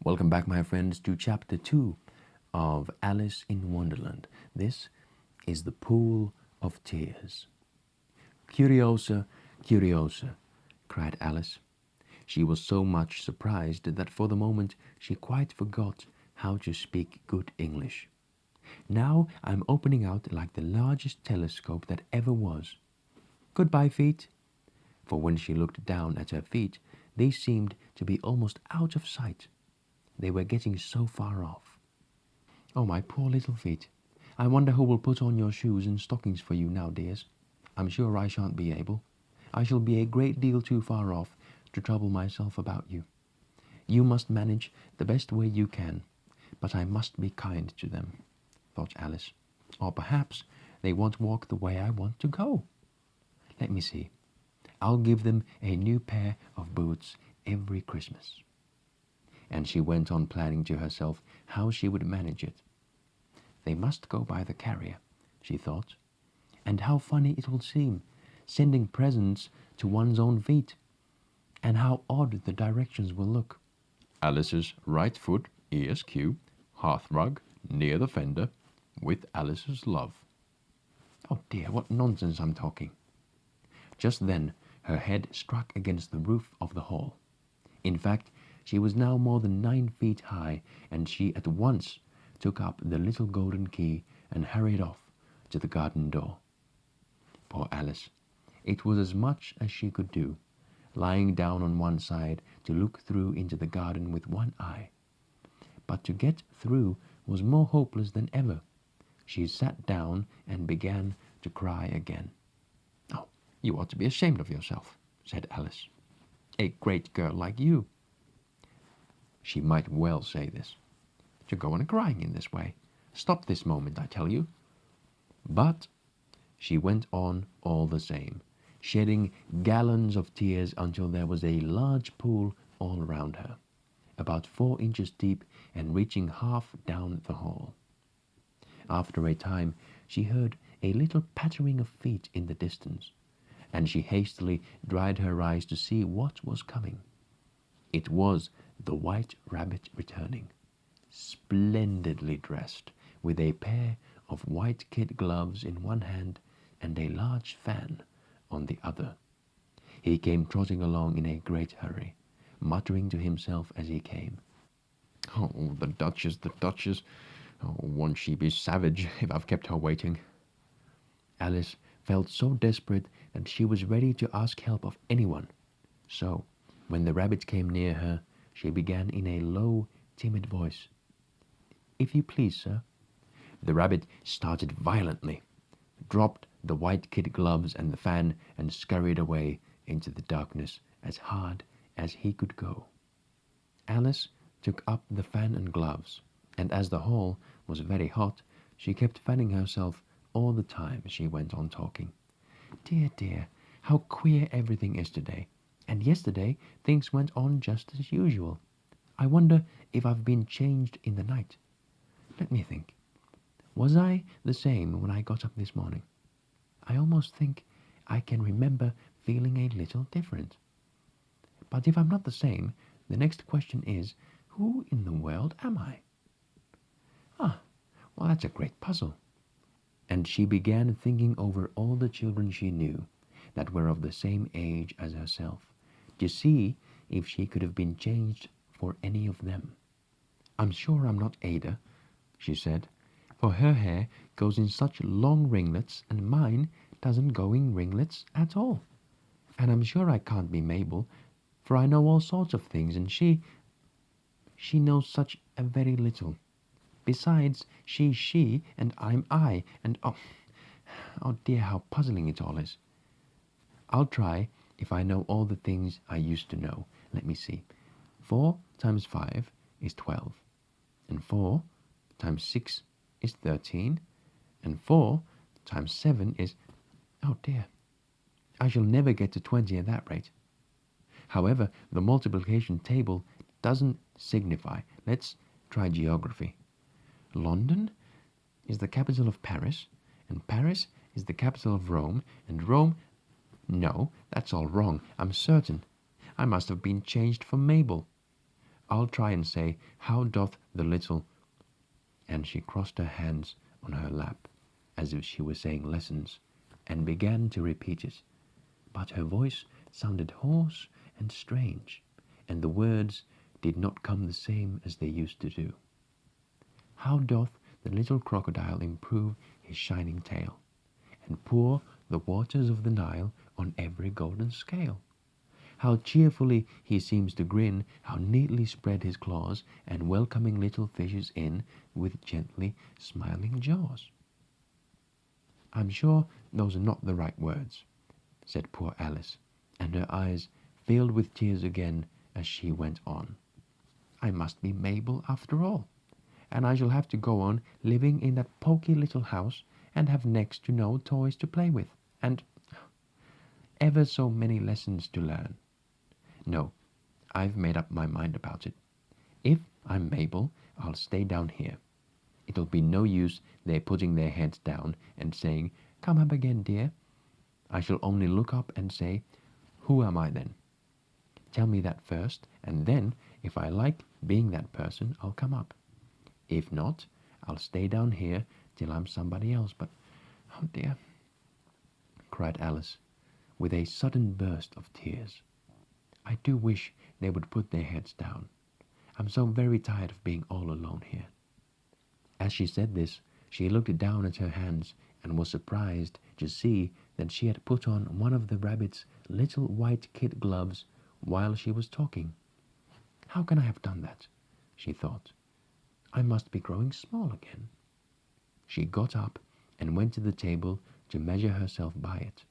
Welcome back, my friends, to chapter 2 of Alice in Wonderland. This is the Pool of Tears. Curiosa, curiosa, cried Alice. She was so much surprised that for the moment she quite forgot how to speak good English. Now I'm opening out like the largest telescope that ever was. Goodbye, feet. For when she looked down at her feet, they seemed to be almost out of sight. They were getting so far off. Oh, my poor little feet. I wonder who will put on your shoes and stockings for you now, dears. I'm sure I shan't be able. I shall be a great deal too far off to trouble myself about you. You must manage the best way you can, but I must be kind to them, thought Alice. Or perhaps they won't walk the way I want to go. Let me see. I'll give them a new pair of boots every Christmas. And she went on planning to herself how she would manage it. They must go by the carrier, she thought. And how funny it will seem, sending presents to one's own feet. And how odd the directions will look. Alice's right foot, ESQ, hearthrug, near the fender, with Alice's love. Oh dear, what nonsense I'm talking. Just then her head struck against the roof of the hall. In fact, she was now more than 9 feet high, and she at once took up the little golden key and hurried off to the garden door. Poor Alice! It was as much as she could do, lying down on one side to look through into the garden with one eye. But to get through was more hopeless than ever. She sat down and began to cry again. "Oh, you ought to be ashamed of yourself," said Alice. "A great girl like you," she might well say this, "to go on crying in this way. Stop this moment, I tell you." But she went on all the same, shedding gallons of tears until there was a large pool all round her, about 4 inches deep and reaching half down the hall. After a time she heard a little pattering of feet in the distance, and she hastily dried her eyes to see what was coming. It was the White Rabbit returning, splendidly dressed, with a pair of white kid gloves in one hand and a large fan on the other. He came trotting along in a great hurry, muttering to himself as he came. "Oh, the Duchess, the Duchess! Oh, won't she be savage if I've kept her waiting?" Alice felt so desperate that she was ready to ask help of anyone. So, when the rabbit came near her, she began in a low, timid voice, "If you please, sir." The rabbit started violently, dropped the white kid gloves and the fan, and scurried away into the darkness as hard as he could go. Alice took up the fan and gloves, and as the hall was very hot, she kept fanning herself all the time she went on talking. "Dear, dear, how queer everything is today. And yesterday things went on just as usual. I wonder if I've been changed in the night. Let me think. Was I the same when I got up this morning? I almost think I can remember feeling a little different. But if I'm not the same, the next question is, who in the world am I? Ah, well, that's a great puzzle." And she began thinking over all the children she knew that were of the same age as herself, to see if she could have been changed for any of them. "I'm sure I'm not Ada," she said, "for her hair goes in such long ringlets and mine doesn't go in ringlets at all. And I'm sure I can't be Mabel, for I know all sorts of things and she knows such a very little. Besides, she's she and I'm I, and oh dear, how puzzling it all is. I'll try if I know all the things I used to know. Let me see. 4 times 5 is 12, and 4 times 6 is 13, and 4 times 7 is... Oh dear, I shall never get to 20 at that rate. However, the multiplication table doesn't signify. Let's try geography. London is the capital of Paris, and Paris is the capital of Rome, and Rome... No, that's all wrong, I'm certain. I must have been changed for Mabel. I'll try and say, how doth the little... And she crossed her hands on her lap, as if she were saying lessons, and began to repeat it. But her voice sounded hoarse and strange, and the words did not come the same as they used to do. How doth the little crocodile improve his shining tail, and pour the waters of the Nile on every golden scale? How cheerfully he seems to grin, how neatly spread his claws, and welcoming little fishes in with gently smiling jaws. I'm sure those are not the right words, said poor Alice, and her eyes filled with tears again as she went on. I must be Mabel after all, and I shall have to go on living in that poky little house and have next to no toys to play with, and ever so many lessons to learn. No, I've made up my mind about it. If I'm Mabel, I'll stay down here. It'll be no use their putting their heads down and saying, "Come up again, dear." I shall only look up and say, "Who am I then?" Tell me that first, and then, if I like being that person, I'll come up. If not, I'll stay down here till I'm somebody else. But, oh dear, cried Alice, with a sudden burst of tears. I do wish they would put their heads down. I'm so very tired of being all alone here. As she said this, she looked down at her hands and was surprised to see that she had put on one of the rabbit's little white kid gloves while she was talking. How can I have done that? She thought. I must be growing small again. She got up and went to the table to measure herself by it,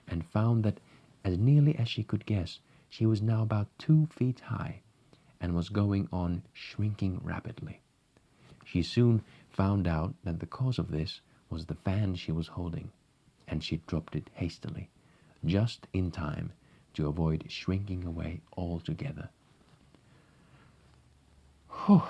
and found that, as nearly as she could guess, she was now about 2 feet high, and was going on shrinking rapidly. She soon found out that the cause of this was the fan she was holding, and she dropped it hastily, just in time to avoid shrinking away altogether. Whew!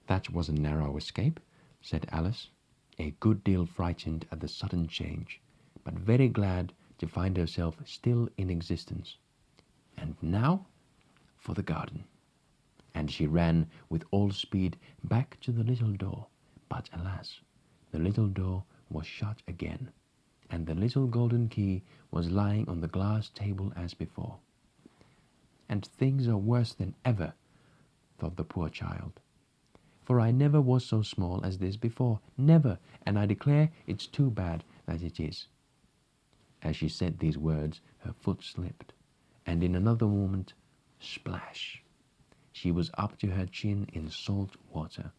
That was a narrow escape, said Alice, a good deal frightened at the sudden change, but very glad to find herself still in existence. And now for the garden. And she ran with all speed back to the little door, but alas, the little door was shut again, and the little golden key was lying on the glass table as before. And things are worse than ever, thought the poor child. For I never was so small as this before, never, and I declare it's too bad that it is. As she said these words, her foot slipped, and in another moment, splash! She was up to her chin in salt water.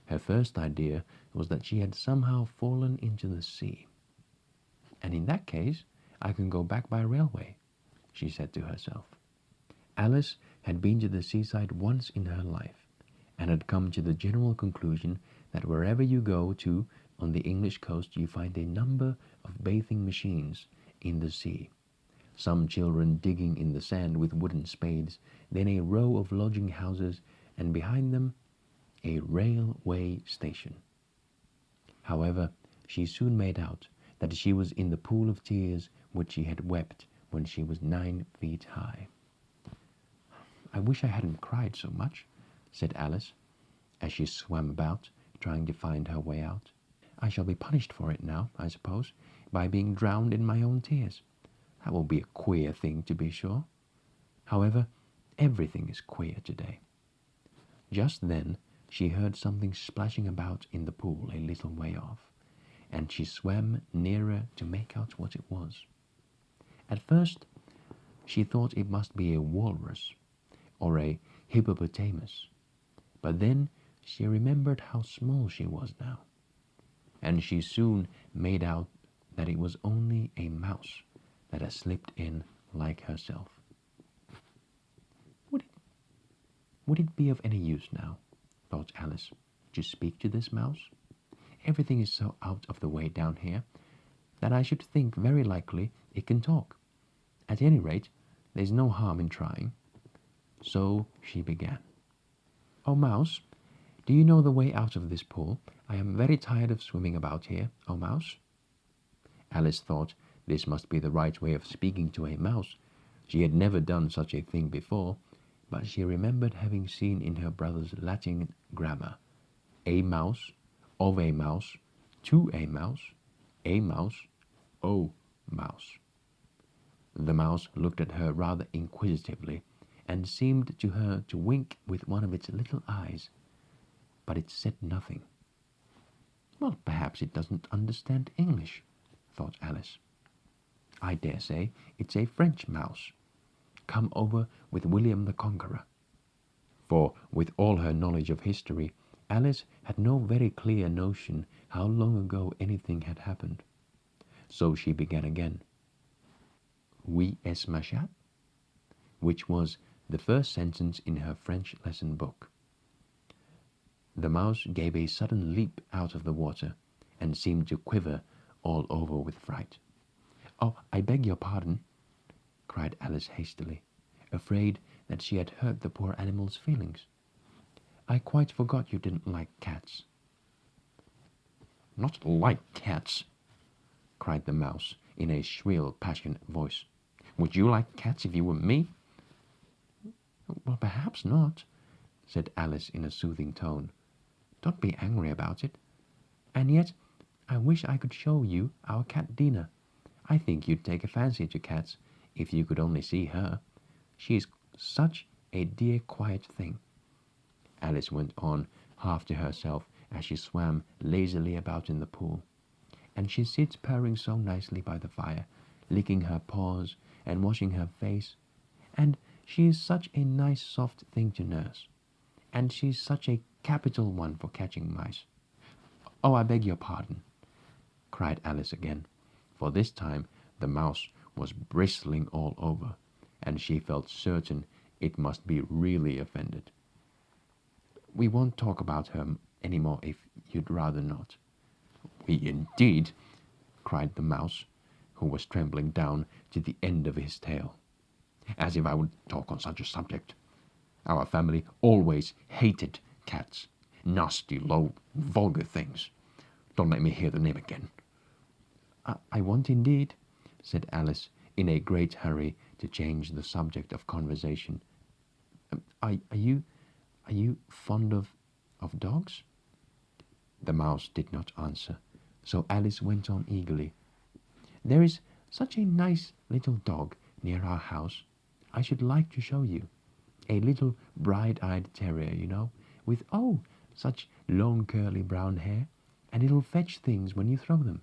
Her first idea was that she had somehow fallen into the sea. And in that case, I can go back by railway, she said to herself. Alice had been to the seaside once in her life, and had come to the general conclusion that wherever you go to on the English coast you find a number of bathing machines in the sea. Some children digging in the sand with wooden spades, then a row of lodging houses, and behind them a railway station. However, she soon made out that she was in the pool of tears which she had wept when she was 9 feet high. I wish I hadn't cried so much, said Alice, as she swam about, trying to find her way out. I shall be punished for it now, I suppose, by being drowned in my own tears. That will be a queer thing, to be sure. However, everything is queer today. Just then she heard something splashing about in the pool a little way off, and she swam nearer to make out what it was. At first she thought it must be a walrus or a hippopotamus, but then she remembered how small she was now, and she soon made out that it was only a mouse that had slipped in like herself. Would it be of any use now, thought Alice, to speak to this mouse? Everything is so out of the way down here that I should think very likely it can talk. At any rate, there's no harm in trying. So she began. "Oh, mouse, do you know the way out of this pool? I am very tired of swimming about here, oh mouse." Alice thought this must be the right way of speaking to a mouse. She had never done such a thing before, but she remembered having seen in her brother's Latin grammar a mouse, of a mouse, to a mouse, o mouse. The mouse looked at her rather inquisitively, and seemed to her to wink with one of its little eyes, but it said nothing. Well, perhaps it doesn't understand English, thought Alice. I dare say it's a French mouse, come over with William the Conqueror. For, with all her knowledge of history, Alice had no very clear notion how long ago anything had happened. So she began again. Oui es ma chat, which was the first sentence in her French lesson book. The mouse gave a sudden leap out of the water, and seemed to quiver all over with fright. "Oh, I beg your pardon," cried Alice hastily, afraid that she had hurt the poor animal's feelings. "I quite forgot you didn't like cats." "Not like cats!" cried the mouse in a shrill, passionate voice. "Would you like cats if you were me?" "Well, perhaps not," said Alice in a soothing tone. "Don't be angry about it. And yet, I wish I could show you our cat Dina. I think you'd take a fancy to cats if you could only see her. She is such a dear quiet thing," Alice went on, half to herself as she swam lazily about in the pool. "And she sits purring so nicely by the fire, licking her paws and washing her face. And she is such a nice soft thing to nurse. And she's such a capital one for catching mice." "Oh, I beg your pardon," cried Alice again, for this time the mouse was bristling all over, and she felt certain it must be really offended. "We won't talk about her any more if you'd rather not." "We indeed!" cried the mouse, who was trembling down to the end of his tail. "As if I would talk on such a subject. Our family always hated cats. Nasty, low, vulgar things. Don't let me hear the name again." I won't indeed," said Alice, in a great hurry to change the subject of conversation. Are you fond of dogs?" The mouse did not answer, so Alice went on eagerly. "There is such a nice little dog near our house. I should like to show you. A little bright-eyed terrier, you know, with, oh, such long curly brown hair, and it'll fetch things when you throw them,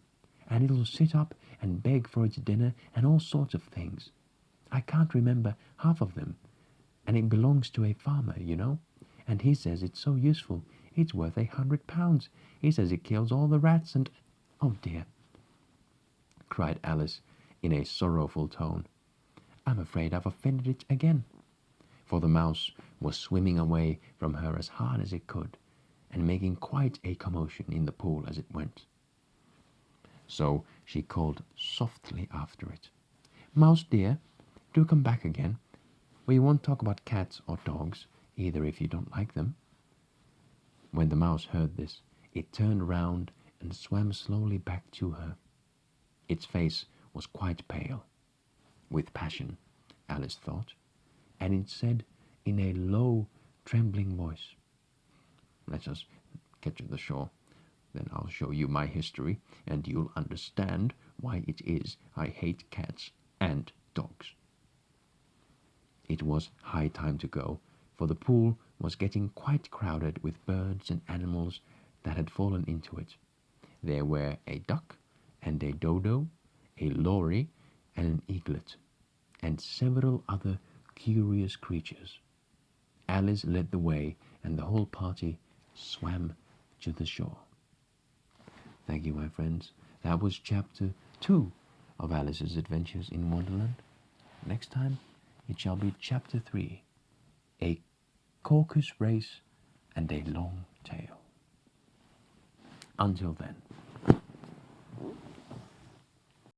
and it'll sit up and beg for its dinner and all sorts of things. I can't remember half of them, and it belongs to a farmer, you know, and he says it's so useful. It's worth £100. He says it kills all the rats and—" "Oh dear," cried Alice in a sorrowful tone. "I'm afraid I've offended it again." For the mouse was swimming away from her as hard as it could, and making quite a commotion in the pool as it went. So she called softly after it, "Mouse dear, do come back again. We won't talk about cats or dogs, either, if you don't like them." When the mouse heard this, it turned round and swam slowly back to her. Its face was quite pale, with passion, Alice thought, and it said in a low, trembling voice, "Let us get to the shore. Then I'll show you my history, and you'll understand why it is I hate cats and dogs." It was high time to go, for the pool was getting quite crowded with birds and animals that had fallen into it. There were a duck and a dodo, a lory and an eaglet, and several other curious creatures. Alice led the way, and the whole party swam to the shore. Thank you, my friends. That was chapter 2 of Alice's Adventures in Wonderland. Next time, it shall be chapter 3, A Caucus Race and a Long Tail. Until then.